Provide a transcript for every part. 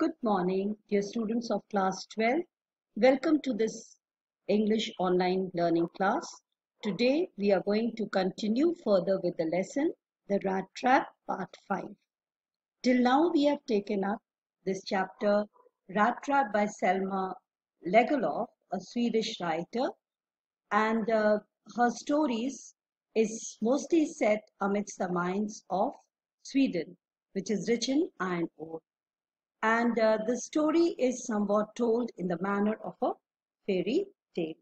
Good morning, dear students of class 12. Welcome to this English online learning class. Today we are going to continue further with the lesson, The Rat Trap, Part 5. Till now we have taken up this chapter, Rat Trap by Selma Lagerlöf, a Swedish writer, and her stories is mostly set amidst the mines of Sweden, which is rich in iron ore. And the story is somewhat told in the manner of a fairy tale.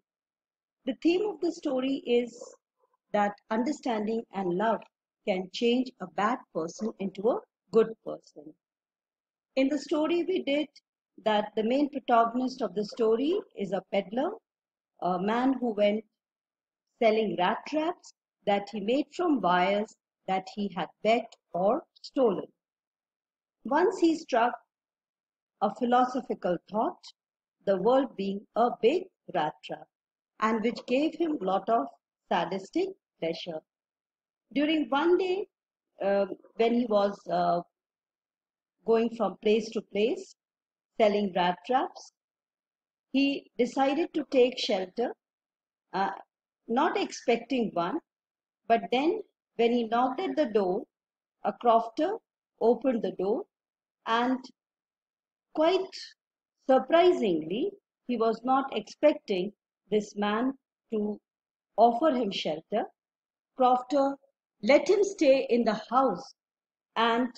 The theme of the story is that understanding and love can change a bad person into a good person. In the story, we did that the main protagonist of the story is a peddler, a man who went selling rat traps that he made from wires that he had bet or stolen. Once he struck a philosophical thought, the world being a big rat trap, and which gave him a lot of sadistic pleasure. During one day, when he was going from place to place selling rat traps, he decided to take shelter, uh, not expecting one, but then when he knocked at the door, a crofter opened the door, and quite surprisingly, he was not expecting this man to offer him shelter. Crofter let him stay in the house and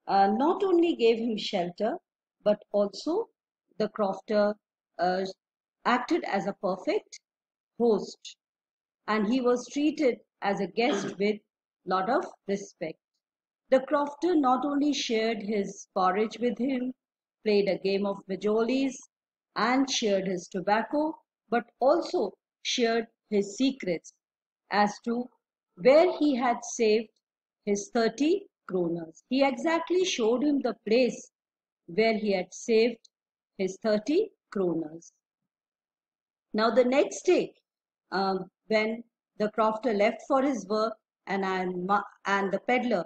not only gave him shelter, but also the crofter uh, acted as a perfect host, and he was treated as a guest with lot of respect. The crofter not only shared his porridge with him, played a game of majolis, and shared his tobacco, but also shared his secrets as to where he had saved his 30 kronas. He exactly showed him the place where he had saved his 30 kronas. Now the next day, when the crofter left for his work and the peddler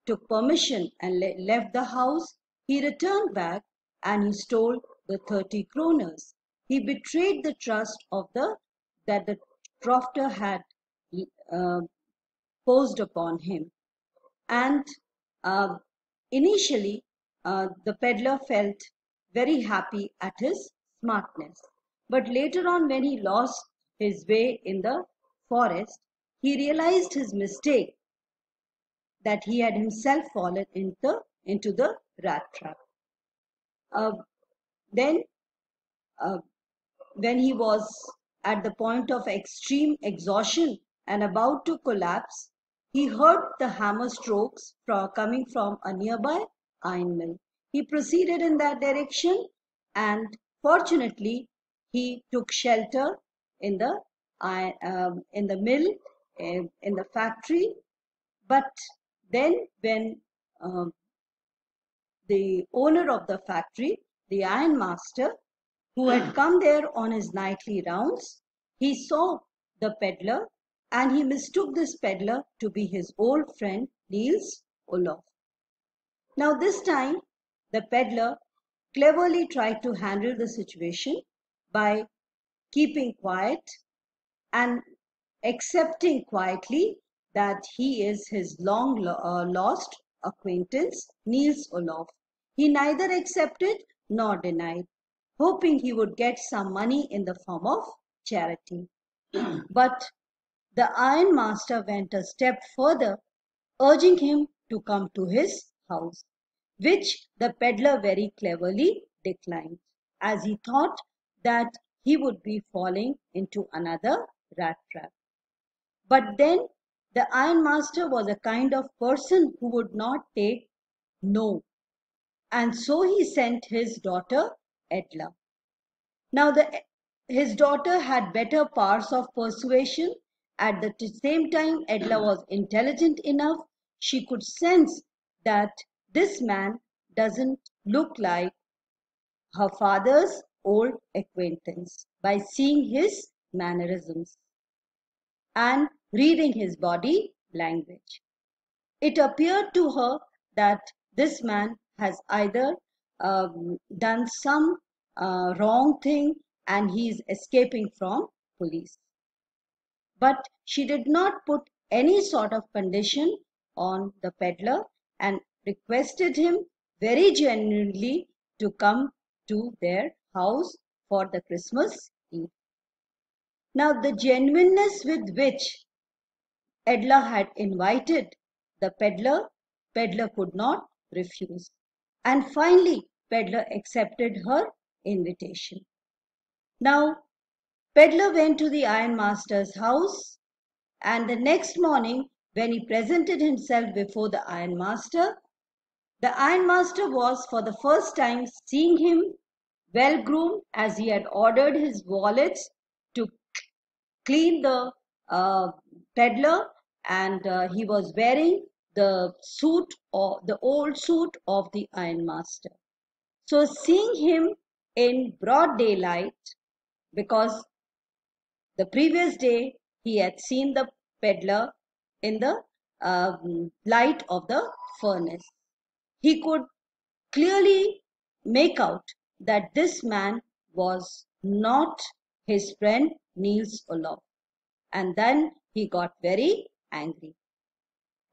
took permission and left the house, he returned back and he stole the 30 kronas. He betrayed the trust of that the crofter had uh, posed upon him. And uh, initially, the peddler felt very happy at his smartness. But later on, when he lost his way in the forest, he realized his mistake, that he had himself fallen into the rat trap. Then, uh, when he was at the point of extreme exhaustion and about to collapse, he heard the hammer strokes coming from a nearby iron mill. He proceeded in that direction, and fortunately, he took shelter in the mill, in the factory. But then, when the owner of the factory, the iron master, who had come there on his nightly rounds, he saw the peddler, and he mistook this peddler to be his old friend Niels Olof. Now this time, the peddler cleverly tried to handle the situation by keeping quiet and accepting quietly that he is his long lost acquaintance Niels Olof. He neither accepted nor denied, hoping he would get some money in the form of charity. But the iron master went a step further, urging him to come to his house, which the peddler very cleverly declined, as he thought that he would be falling into another rat trap. But then the ironmaster was a kind of person who would not take no, and so he sent his daughter Edla. Now his daughter had better powers of persuasion. At the same time, Edla was intelligent enough. She could sense that this man doesn't look like her father's old acquaintance by seeing his mannerisms and reading his body language. It appeared to her that this man has either done some wrong thing and he is escaping from police. But she did not put any sort of condition on the peddler and requested him very genuinely to come to their house for the Christmas Eve. Now, the genuineness with which Edla had invited the peddler could not refuse. And finally, peddler accepted her invitation. Now, peddler went to the ironmaster's house, and the next morning, when he presented himself before the ironmaster was for the first time seeing him well groomed, as he had ordered his wallets to clean the peddler, and he was wearing the suit or the old suit of the ironmaster. So seeing him in broad daylight, because the previous day he had seen the peddler in the light of the furnace, he could clearly make out that this man was not his friend Niels Olof. And then he got very angry.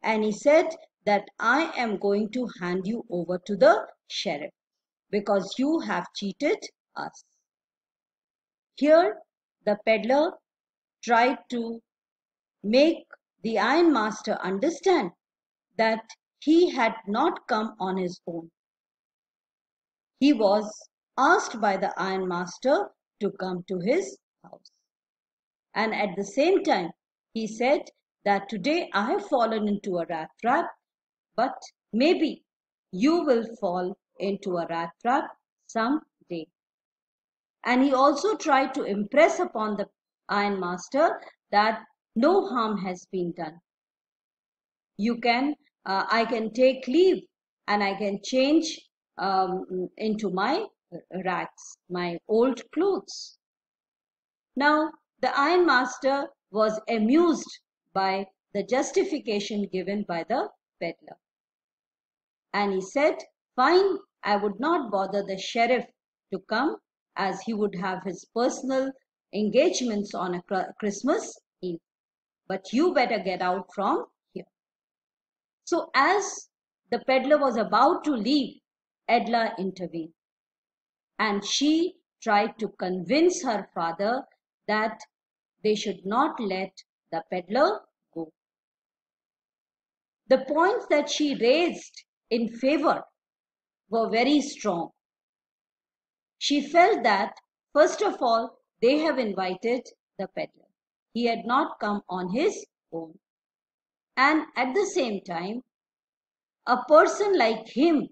And he said that I am going to hand you over to the sheriff because you have cheated us. Here, the peddler tried to make the ironmaster understand that he had not come on his own. He was asked by the ironmaster to come to his house. And at the same time, he said that today I have fallen into a rat trap, but maybe you will fall into a rat trap some day. And he also tried to impress upon the ironmaster that no harm has been done. I can take leave and I can change into my rags, my old clothes. Now, the ironmaster was amused by the justification given by the peddler. And he said, fine, I would not bother the sheriff to come, as he would have his personal engagements on a Christmas Eve. But you better get out from here. So as the peddler was about to leave, Edla intervened. And she tried to convince her father that they should not let the peddler go. The points that she raised in favor were very strong. She felt that, first of all, they have invited the peddler. He had not come on his own. And at the same time, a person like him,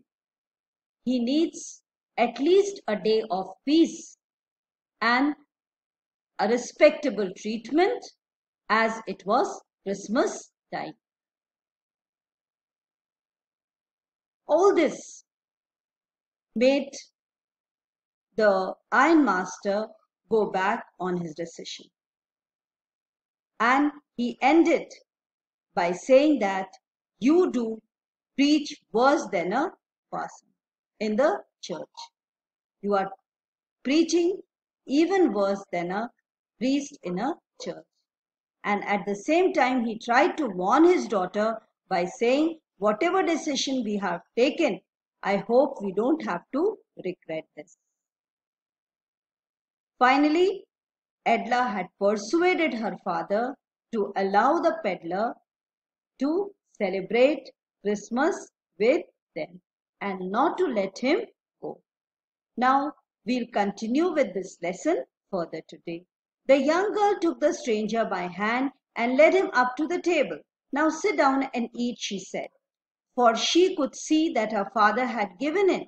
he needs at least a day of peace and a respectable treatment, as it was Christmas time. All this made the ironmaster go back on his decision. And he ended by saying that you do preach worse than a parson in the church. You are preaching even worse than a priest in a church. And at the same time, he tried to warn his daughter by saying, whatever decision we have taken, I hope we don't have to regret this. Finally, Edla had persuaded her father to allow the peddler to celebrate Christmas with them and not to let him go. Now, we'll continue with this lesson further today. The young girl took the stranger by hand and led him up to the table. Now sit down and eat, she said, for she could see that her father had given in.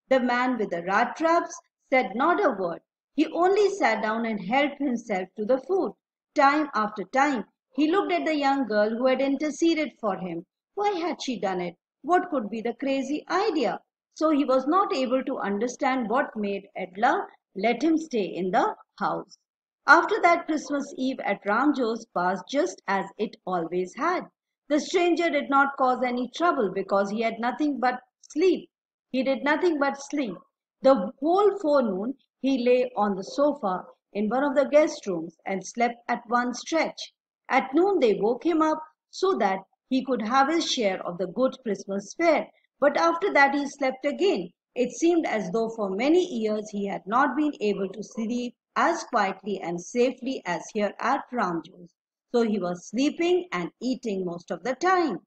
The man with the rat traps said not a word. He only sat down and helped himself to the food. Time after time, he looked at the young girl who had interceded for him. Why had she done it? What could be the crazy idea? So he was not able to understand what made Edla let him stay in the house. After that, Christmas Eve at Ramjo's passed just as it always had. The stranger did not cause any trouble because he had nothing but sleep. He did nothing but sleep. The whole forenoon he lay on the sofa in one of the guest rooms and slept at one stretch. At noon they woke him up so that he could have his share of the good Christmas fare, but after that he slept again. It seemed as though for many years he had not been able to sleep as quietly and safely as here at Ramjo's. So he was sleeping and eating most of the time.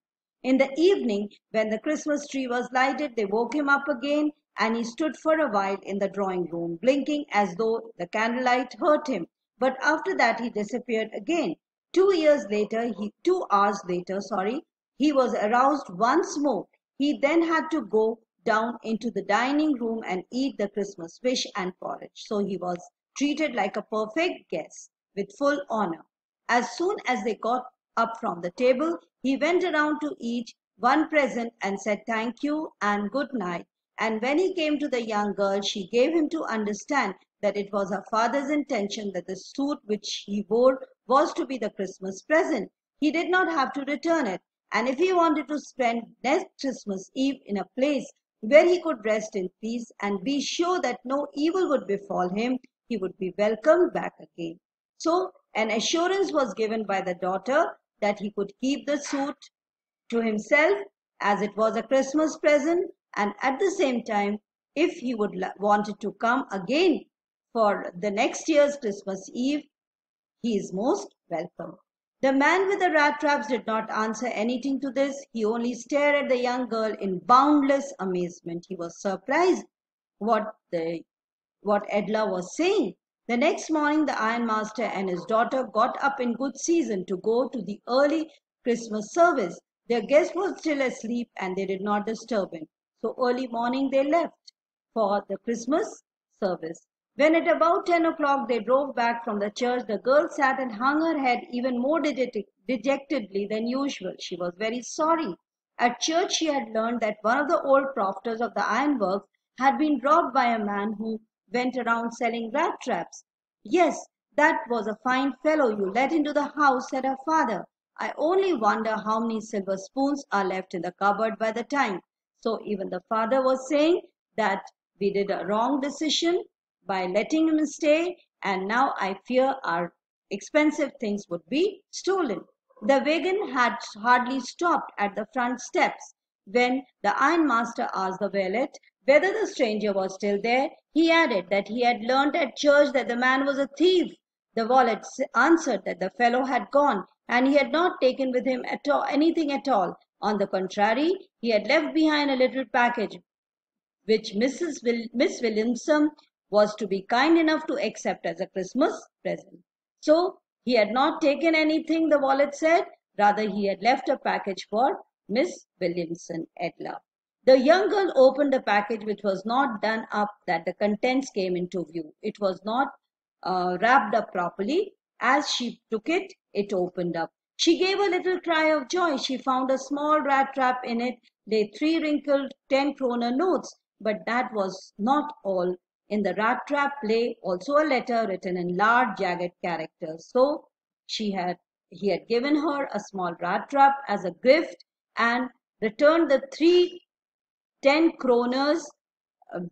In the evening, when the Christmas tree was lighted, they woke him up again, and he stood for a while in the drawing room, blinking as though the candlelight hurt him. But after that, he disappeared again. 2 hours later, he was aroused once more. He then had to go down into the dining room and eat the Christmas fish and porridge. So he was treated like a perfect guest with full honor. As soon as they got up from the table, he went around to each one present and said thank you and good night. And when he came to the young girl, she gave him to understand that it was her father's intention that the suit which he wore was to be the Christmas present. He did not have to return it. And if he wanted to spend next Christmas Eve in a place where he could rest in peace and be sure that no evil would befall him, he would be welcomed back again. So an assurance was given by the daughter that he could keep the suit to himself as it was a Christmas present, and at the same time, if he would wanted to come again for the next year's Christmas Eve, he is most welcome. The man with the rat traps did not answer anything to this. He only stared at the young girl in boundless amazement. He was surprised what the what Edla was saying. The next morning, the ironmaster and his daughter got up in good season to go to the early Christmas service. Their guest was still asleep and they did not disturb him. So early morning they left for the Christmas service. When at about 10 o'clock they drove back from the church, the girl sat and hung her head even more dejectedly than usual. She was very sorry. At church she had learned that one of the old profters of the ironworks had been robbed by a man who went around selling rat traps. Yes, that was a fine fellow you let into the house, said her father. I only wonder how many silver spoons are left in the cupboard by the time. So even the father was saying that we did a wrong decision by letting him stay, and now I fear our expensive things would be stolen. The wagon had hardly stopped at the front steps when the ironmaster asked the valet whether the stranger was still there. He added that he had learnt at church that the man was a thief. The valet answered that the fellow had gone, and he had not taken with him anything at all. On the contrary, he had left behind a little package which Miss Williamson was to be kind enough to accept as a Christmas present. So he had not taken anything, the valet said. Rather, he had left a package for Miss Williamson, Edla. The young girl opened the package, which was not done up that the contents came into view. It was not wrapped up properly. As she took it, it opened up. She gave a little cry of joy. She found a small rat trap. In it lay 3 wrinkled 10 kroner notes. But that was not all. In the rat trap lay also a letter written in large jagged characters. So he had given her a small rat trap as a gift and returned the 3 10 kroners,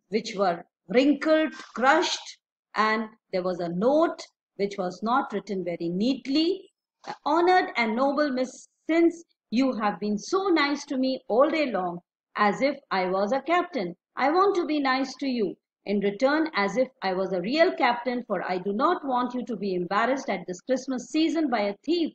which were wrinkled, crushed, and there was a note which was not written very neatly. Honored and noble Miss, since you have been so nice to me all day long, as if I was a captain, I want to be nice to you in return as if I was a real captain, for I do not want you to be embarrassed at this Christmas season by a thief.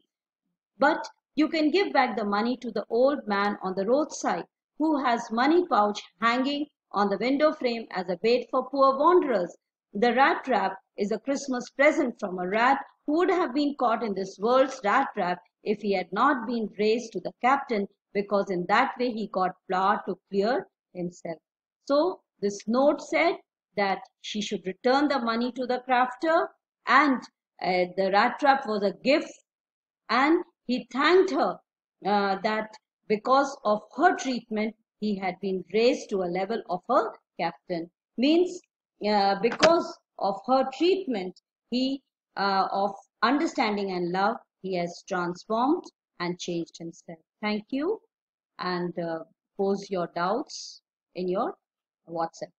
But you can give back the money to the old man on the roadside who has money pouch hanging on the window frame as a bait for poor wanderers. The rat trap is a Christmas present from a rat who would have been caught in this world's rat trap if he had not been raised to the captain, because in that way he got flour to clear himself. So this note said that she should return the money to the crafter, and the rat trap was a gift, and he thanked her that because of her treatment he had been raised to a level of a captain. Means because of her treatment, he of understanding and love, he has transformed and changed himself. Thank you, and pose your doubts in your WhatsApp.